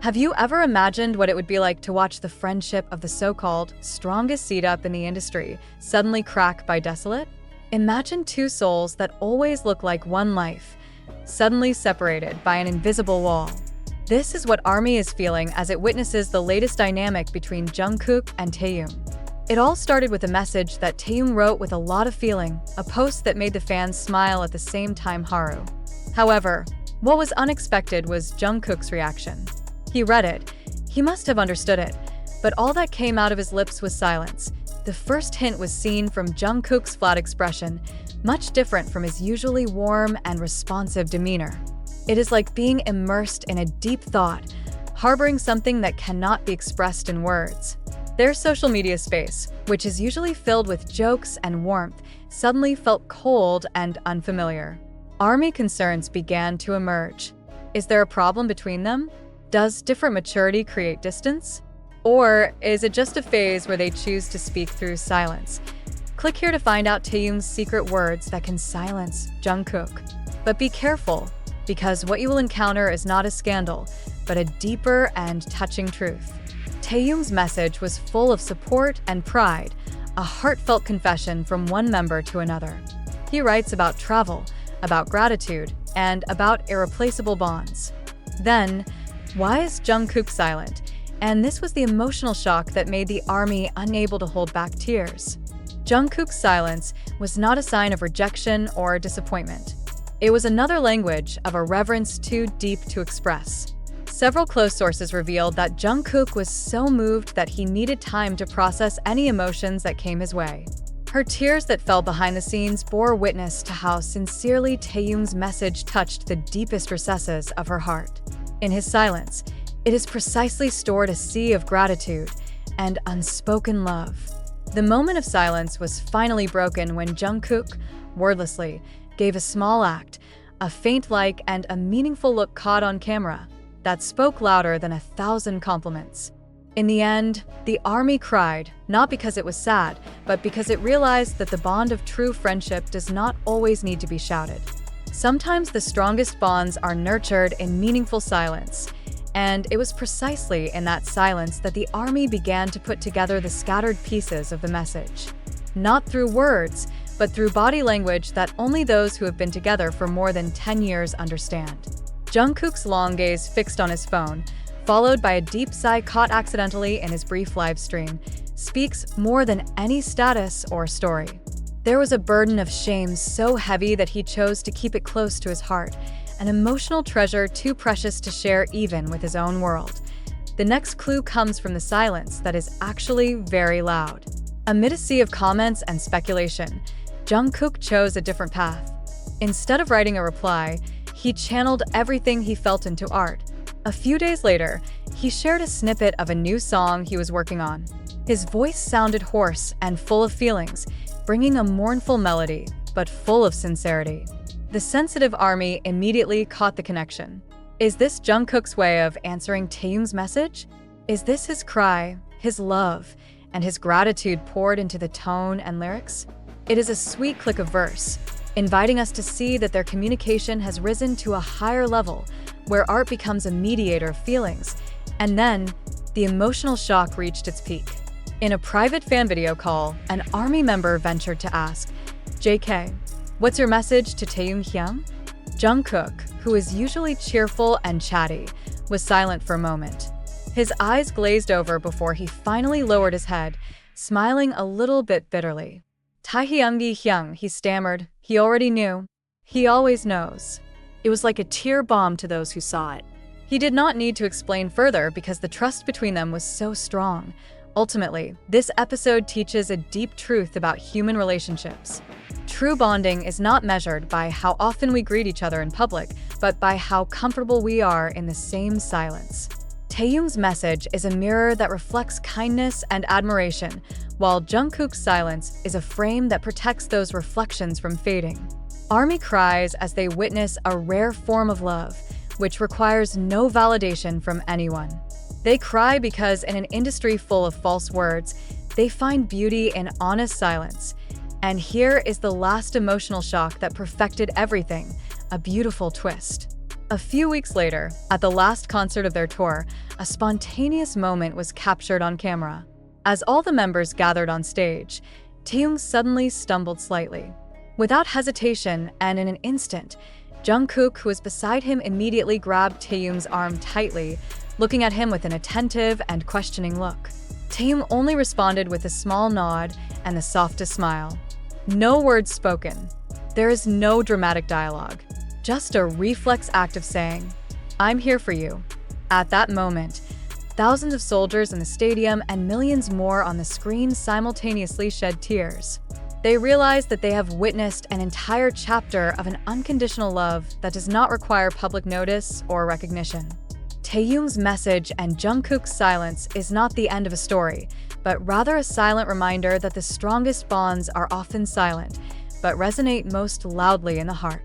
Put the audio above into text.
Have you ever imagined what it would be like to watch the friendship of the so-called strongest seed-up in the industry suddenly crack by desolate? Imagine two souls that always look like one life, suddenly separated by an invisible wall. This is what ARMY is feeling as it witnesses the latest dynamic between Jungkook and Taehyung. It all started with a message that Taehyung wrote with a lot of feeling, a post that made the fans smile at the same time haru. However, what was unexpected was Jungkook's reaction. He read it. He must have understood it, but all that came out of his lips was silence. The first hint was seen from Jungkook's flat expression, much different from his usually warm and responsive demeanor. It is like being immersed in a deep thought, harboring something that cannot be expressed in words. Their social media space, which is usually filled with jokes and warmth, suddenly felt cold and unfamiliar. ARMY concerns began to emerge. Is there a problem between them? Does different maturity create distance? Or is it just a phase where they choose to speak through silence? Click here to find out Taehyung's secret words that can silence Jungkook. But be careful, because what you will encounter is not a scandal, but a deeper and touching truth. Taehyung's message was full of support and pride, a heartfelt confession from one member to another. He writes about travel, about gratitude, and about irreplaceable bonds. Then, why is Jungkook silent? And this was the emotional shock that made the ARMY unable to hold back tears. Jungkook's silence was not a sign of rejection or disappointment. It was another language of a reverence too deep to express. Several close sources revealed that Jungkook was so moved that he needed time to process any emotions that came his way. Her tears that fell behind the scenes bore witness to how sincerely Taehyung's message touched the deepest recesses of her heart. In his silence, it is precisely stored a sea of gratitude and unspoken love. The moment of silence was finally broken when Jungkook, wordlessly, gave a small act, a faint like and a meaningful look caught on camera, that spoke louder than 1,000 compliments. In the end, the ARMY cried, not because it was sad, but because it realized that the bond of true friendship does not always need to be shouted. Sometimes the strongest bonds are nurtured in meaningful silence, and it was precisely in that silence that the ARMY began to put together the scattered pieces of the message. Not through words, but through body language that only those who have been together for more than 10 years understand. Jungkook's long gaze fixed on his phone, followed by a deep sigh caught accidentally in his brief live stream, speaks more than any status or story. There was a burden of shame so heavy that he chose to keep it close to his heart, an emotional treasure too precious to share even with his own world. The next clue comes from the silence that is actually very loud. Amid a sea of comments and speculation, Jungkook chose a different path. Instead of writing a reply, he channeled everything he felt into art. A few days later, he shared a snippet of a new song he was working on. His voice sounded hoarse and full of feelings, bringing a mournful melody, but full of sincerity. The sensitive ARMY immediately caught the connection. Is this Jungkook's way of answering Taehyung's message? Is this his cry, his love, and his gratitude poured into the tone and lyrics? It is a sweet click of verse, inviting us to see that their communication has risen to a higher level, where art becomes a mediator of feelings, and then the emotional shock reached its peak. In a private fan video call, an ARMY member ventured to ask, "JK, what's your message to Taehyung Hyung?" Jungkook, who is usually cheerful and chatty, was silent for a moment. His eyes glazed over before he finally lowered his head, smiling a little bit bitterly. "Taehyung Hyung," he stammered. He already knew. He always knows. It was like a tear bomb to those who saw it. He did not need to explain further because the trust between them was so strong. Ultimately, this episode teaches a deep truth about human relationships. True bonding is not measured by how often we greet each other in public, but by how comfortable we are in the same silence. Taehyung's message is a mirror that reflects kindness and admiration, while Jungkook's silence is a frame that protects those reflections from fading. ARMY cries as they witness a rare form of love, which requires no validation from anyone. They cry because in an industry full of false words, they find beauty in honest silence. And here is the last emotional shock that perfected everything, a beautiful twist. A few weeks later, at the last concert of their tour, a spontaneous moment was captured on camera. As all the members gathered on stage, Taehyung suddenly stumbled slightly. Without hesitation and in an instant, Jungkook, who was beside him, immediately grabbed Taehyung's arm tightly, looking at him with an attentive and questioning look. Taehyung only responded with a small nod and the softest smile. No words spoken. There is no dramatic dialogue, just a reflex act of saying, "I'm here for you." At that moment, thousands of soldiers in the stadium and millions more on the screen simultaneously shed tears. They realized that they have witnessed an entire chapter of an unconditional love that does not require public notice or recognition. Taehyung's message and Jungkook's silence is not the end of a story, but rather a silent reminder that the strongest bonds are often silent, but resonate most loudly in the heart.